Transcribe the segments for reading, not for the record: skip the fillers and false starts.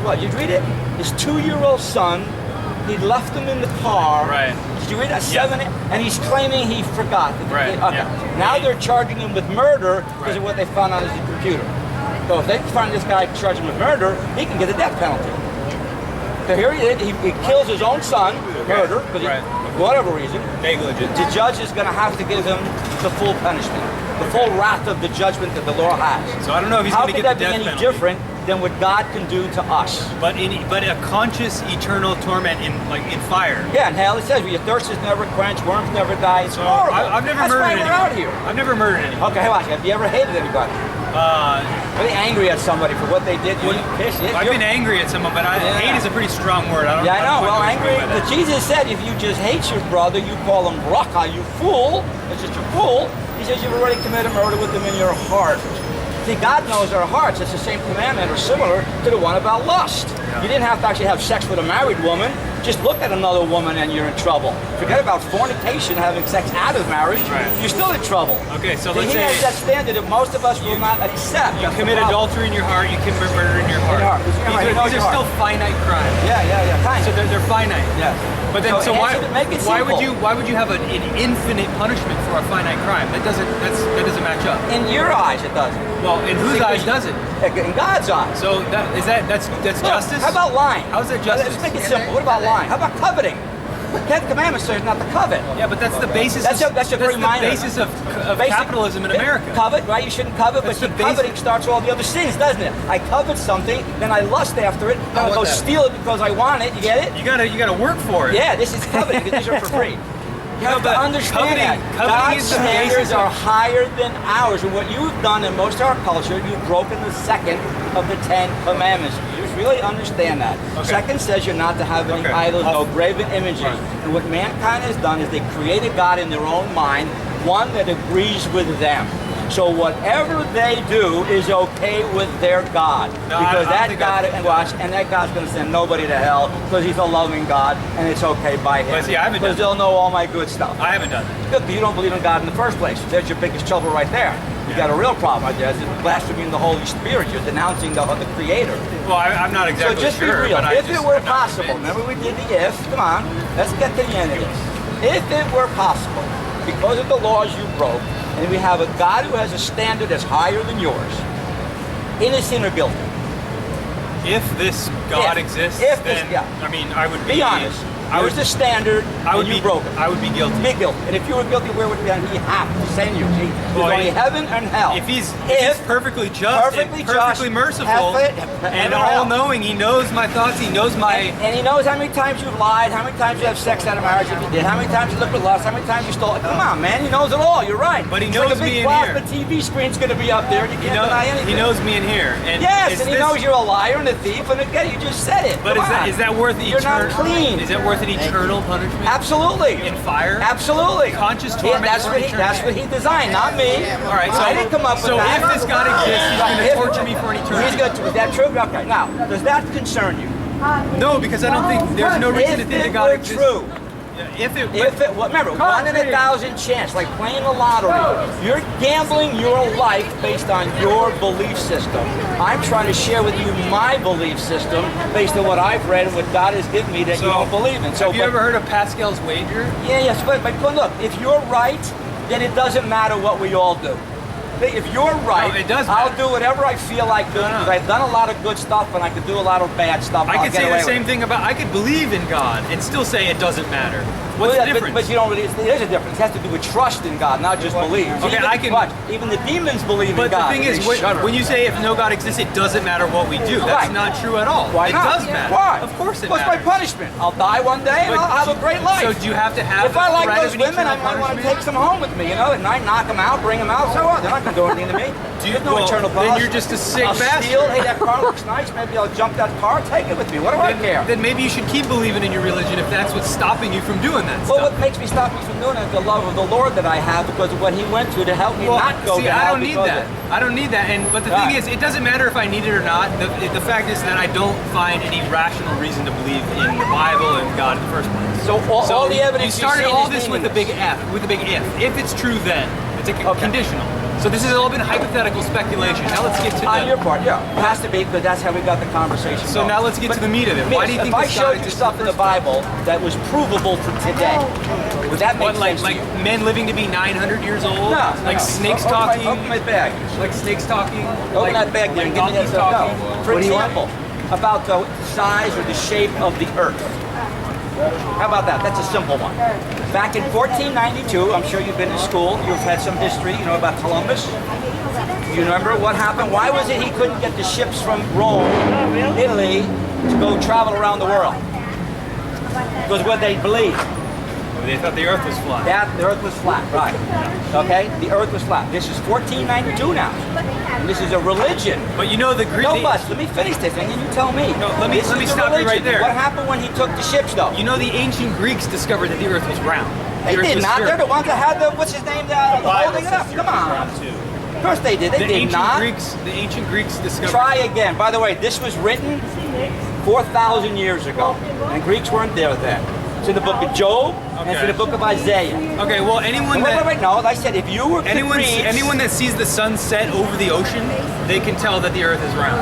What, did you read it? His 2-year-old son, he left him in the car. Right. Did you read that? Yeah. And he's claiming he forgot. Right. Okay. Yeah. Now they're charging him with murder because of what they found on his computer. So if they find this guy, charge him with murder, he can get a death penalty. So here he is, he kills his own son, murder, for whatever reason. Negligence. The judge is going to have to give him the full punishment, the full wrath of the judgment that the law has. So I don't know if he's going to get the death penalty. How could that be any penalty. different than what God can do to us? But a conscious eternal torment in fire. Yeah, in hell it says, your thirst is never quenched, worms never die. It's So horrible. I've never That's murdered why anyone. we're out here. I've never murdered anyone. Okay, watch. Have you ever hated anybody? Really angry at somebody for what they did? I've been angry at someone, but hate is a pretty strong word. I don't. Yeah, I know. Well, angry. But Jesus said, if you just hate your brother, you call him raka, you fool. It's just a fool. He says you've already committed murder with them in your heart. See, God knows our hearts. It's the same commandment or similar to the one about lust. Yeah. You didn't have to actually have sex with a married woman. Just look at another woman and you're in trouble. Forget about fornication, having sex out of marriage. Right. You're still in trouble. Okay, so See, let's he say has that standard that most of us will not accept. you That's commit the problem. adultery in your heart, you commit murder in your heart. These are still finite crimes. Yeah, kind So of. they're finite. Yes. But then, so why make it would simple. you have an infinite punishment for a finite crime? That doesn't match up. In your eyes, it doesn't. Well, in whose eyes does it? In God's eyes. So that's Look, justice. How about lying? How is that justice? Let's make it simple. What about lying? How about coveting? The 10th commandment says not to covet. Yeah, but that's the basis. That's a very minor. Basis of capitalism in America. Covet, right? You shouldn't covet, That's but the coveting starts all the other sins, doesn't it? I covet something, then I lust after it, then I go steal it because I want it. You get it? You gotta work for it. Yeah, this is coveting because these are for free. You have to but understand that. coveting God's is the standards basis are higher than ours. And what you've done in most of our culture, you've broken the second of the 10 commandments. You just really understand that. Okay. Second says you're not to have any idols, no graven images. Right. And what mankind has done is they created God in their own mind, one that agrees with them. So whatever they do is okay with their God, No, because I don't that think God and that God's going to send nobody to hell because He's a loving God and it's okay by Him. But see, I haven't because they'll know all my good stuff. I haven't done that. Good, but you don't believe in God in the first place. There's your biggest trouble right there. You got a real problem right there. It's blaspheming the Holy Spirit. You're denouncing the Creator. Well, I'm not exactly So just sure. be real. But If it were I'm not possible, convinced. remember we did the if. Come on, let's get to the end of this. If it were possible, because of the laws you broke, and we have a God who has a standard that's higher than yours, innocent or guilty. If this God If. exists, If then this- yeah. I mean, I would Be honest. Here's the standard, I would and you be broke it. I would be guilty. Be guilty. And if you were guilty, where would He have to send you? See, there's Well, only heaven and hell. If he's perfectly just, perfectly and perfectly just, merciful, and all-knowing, He knows my thoughts. He knows my. And He knows how many times you've lied, how many times you have sex out of marriage if you did, how many times you looked with lust, how many times you stole. Come on, man, He knows it all. You're right. But He It's knows like a me big in plasma here. TV screen's going to be up there, and you can't deny anything. He knows me in here. And Yes, and He this- knows you're a liar and a thief, and again, you just said it. But Come on. is that worth You're not clean. Is that worth an eternal punishment? Absolutely. In fire? Absolutely. Conscious Yeah, torment that's for what eternity. That's what He designed, not me. All right, so I didn't come up with that. if this God exists, He's going to torture me for an eternity. He's going to. Is that true? Okay. Now, does that concern you? No, because I don't think there's no reason to think that God exists. True. If it Well, remember, 1 in 1,000 chance, like playing the lottery. You're gambling your life based on your belief system. I'm trying to share with you my belief system based on what I've read and what God has given me that you don't believe in. So, have you ever heard of Pascal's wager? Yeah, yes, but look, if you're right, then it doesn't matter what we all do. If you're right, No, it does I'll matter. do whatever I feel like doing because I've done a lot of good stuff and I could do a lot of bad stuff. I I'll could get say away the with same it. thing about, I could believe in God and still say it doesn't matter. What's Well, the yeah, difference? But you don't really. There's a difference. It has to do with trust in God, not just belief. Okay, I can- Watch, even the demons believe in But God. the thing and is, they shudder. when you say if no God exists, it doesn't matter what we do. That's Right. not true at all. Why it not? does matter. Why? Of course it What's matters. my punishment? I'll die one day and But I'll have a great life. So do you have to have If I like threat those of an women, I eternal might want to punishment? take some home with me, you know, at night, knock them out, bring them out, so what? They're not going to do anything to me. There's no well, eternal then punishment. you're just a sick I'll bastard. steal, hey, that car looks nice, maybe I'll jump that car, take it with me. What do I care? Then maybe you should keep believing in your religion if that's what's stopping you from doing that Well, stuff. what makes me stop me from doing it is the love of the Lord that I have because of what He went through to help me not go see, to I hell. don't need because that. of- I don't need that. But the thing Right. is, it doesn't matter if I need it or not. The fact is that I don't find any rational reason to believe in the Bible and God in the first place. So all the evidence you started you've seen all is this with a big F, with a big if. If it's true, then it's a conditional. So this has all been hypothetical speculation. Now let's get to On your part, yeah. It has to be, because that's how we got the conversation So going. now let's get to the meat of it. Why do you think if I this showed God you exists stuff in the Bible that was provable to today, would that make What, like sense to like you? men living to be 900 years old? No, Like no. snakes Open talking? Open my bag. Like snakes talking? Open like, that bag there. like Give me donkeys that talking? no. For example, about the size or the shape of the earth. How about that? That's a simple one. Back in 1492, I'm sure you've been to school, you've had some history, you know about Columbus. You remember what happened? Why was it he couldn't get the ships from Rome, Italy, to go travel around the world? Because what they believed. They thought the earth was flat. That the earth was flat, right. Okay? The earth was flat. This is 1492 now. And this is a religion. But you know the Greek. No, bus. Let me finish this thing and you tell me. No, let me This is the stop you right religion. there. What happened when he took the ships, though? You know the ancient Greeks discovered that the earth was round. The They earth did was not. They're spherical. the ones that had the, what's his name, holding it up. Come on. Of course they did. They The did ancient not. the ancient Greeks discovered. Try again. By the way, this was written 4,000 years ago. And Greeks weren't there then. It's in the book of Job, and it's in the book of Isaiah. Okay, well anyone Wait, no, I said if you were to read... anyone that sees the sun set over the ocean, they can tell that the earth is round.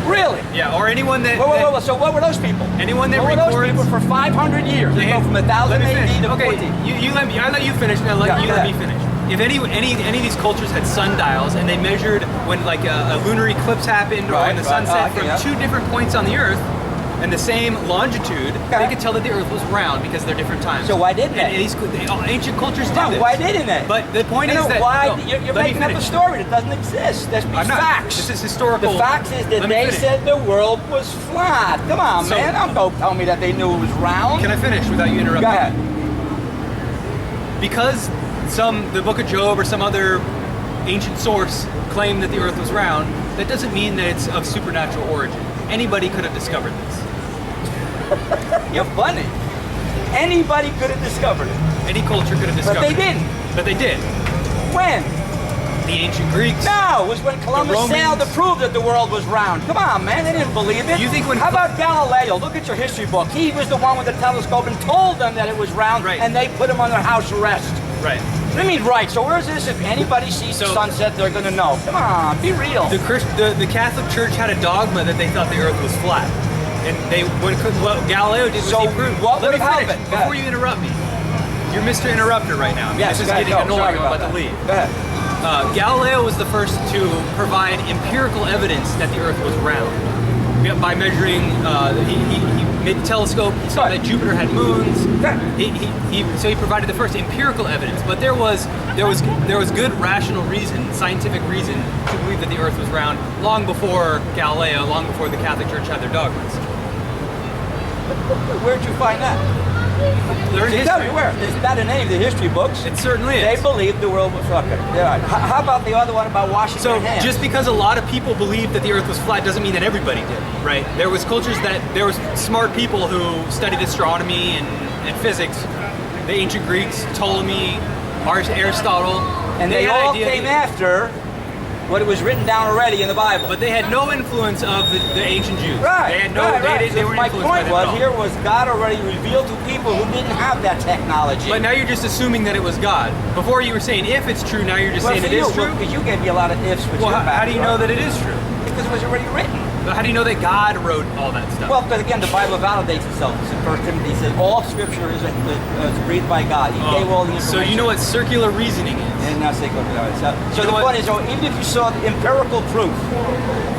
Really? Yeah, or anyone that... Whoa. So what were those people? Anyone that what were those records- people for 500 years? They go from 1000 Let me finish. AD to Okay, 14. I let you finish, and I let Yeah, you go let me ahead. finish. If any of these cultures had sundials and they measured when like a lunar eclipse happened or when the sun set okay, from yeah. two different points on the earth and the same longitude, they could tell that the earth was round because they're different times. So why didn't And they? ancient cultures do No, this. why didn't they? But the point is that why no, you're let me making up a finish. story that doesn't exist. That's I'm not. facts. This is historical. The facts is that Let me they finish. said the world was flat. Come on, So- man. Don't tell me that they knew it was round. Can I finish without you interrupting? Go ahead. Because the book of Job or some other ancient source claimed that the earth was round, that doesn't mean that it's of supernatural origin. Anybody could have discovered this. You're funny. Anybody could have discovered it. Any culture could have But discovered they it. didn't. But they did. When? The ancient Greeks. No, it was when Columbus Romans. sailed to prove that the world was round. Come on, man. They didn't believe it. You think when- How about Galileo? Look at your history book. He was the one with the telescope and told them that it was round, Right. and they put him under house arrest. Right. What do you mean, right? So where's this? If anybody sees the So- sunset, they're going to know. Come on, be real. The Catholic Church had a dogma that they thought the earth was flat. And what Galileo did was So he proved. what Let would me have finish happened? Go before ahead. you interrupt me. You're Mr. Interrupter right now. Yes, this is go ahead. getting Go. annoying. Sorry I'm about to that. leave. Go ahead. Galileo was the first to provide empirical evidence that the Earth was round. By measuring, he made the telescope. He saw that Jupiter had moons. So he provided the first empirical evidence. But there was good rational reason, scientific reason, to believe that the Earth was round long before Galileo, long before the Catholic Church had their dogmas. Where'd you find that? Learn Can you tell history. me where? Is that in any of the history books? It certainly They is. believed the world was fucking. Yeah. How about the other one about washing So your hands? just because a lot of people believed that the Earth was flat doesn't mean that everybody did, right? There was cultures there was smart people who studied astronomy and physics. The ancient Greeks, Ptolemy, Aristotle, and they had all ideas- came after what it was written down already in the Bible. but they had no influence of the ancient Jews. Right, They had no. right, They, right. didn't- they So weren't my influenced by point them at was all. here was God already revealed to people who didn't have that technology. But now you're just assuming that it was God. Before you were saying if it's true, now you're just saying for it is you, true. because you gave me a lot of ifs with Well, your how do you know background. that it is true? Because it was already written. How do you know that God wrote all that stuff? Well, because again, the Bible validates itself. It's in 1 Timothy says all Scripture is breathed by God. He gave all the so information. you know what circular reasoning is? And now say, so You the know point what? is, even if you saw the empirical proof,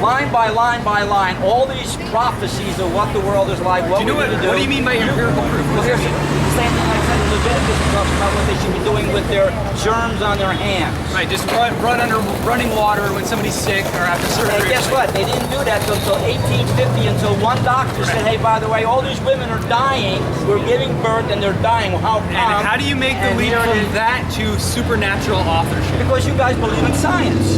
line by line by line, all these prophecies of what the world is like, what Do you know we're what? going to do. What do you mean by empirical proof? Well, here's the same thing I said in Leviticus. It talks about what they should be doing with their germs on their hands. Right, just run under running water when somebody's sick or after surgery. And guess what? They didn't do that until 1850, until one doctor said, hey, by the way, all these women are dying. We're giving birth and they're dying. How come? And how do you make the And leap here it from is. that to supernatural authorship? Because you guys believe in science.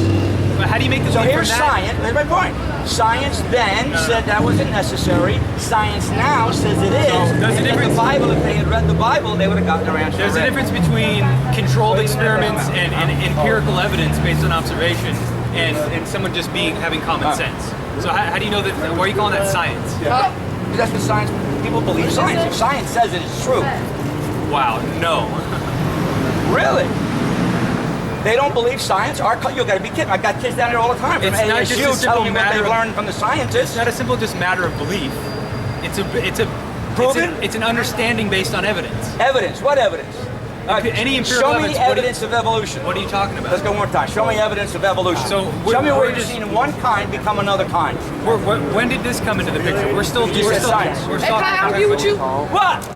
But how do you make the So leap here's from that? science. Here's my point. Science then said that wasn't necessary. Science now says it is. So, there's a And in difference. the Bible, if they had read the Bible, they would have gotten their answer. There's a right. difference between controlled experiments and empirical evidence based on observation and someone just having common sense. So how do you know that? Why are you calling that science? That's what science. People believe science. If science says it, it's true. Wow, no. Really? They don't believe science. You got to be kidding. I got kids down there all the time from It's not just a ASU simple telling me what they matter of- learned from the scientists. It's not a simple just matter of belief. Proven? It's an understanding based on evidence. Evidence. What evidence? Any empirical show me evidence, evidence of evolution. What are you talking about? Let's go one more time. Show me evidence of evolution. So show me where we're you've just- seen one kind become another kind. When did this come into the picture? We're still You said science. we're Hey, can I talking argue with you? What?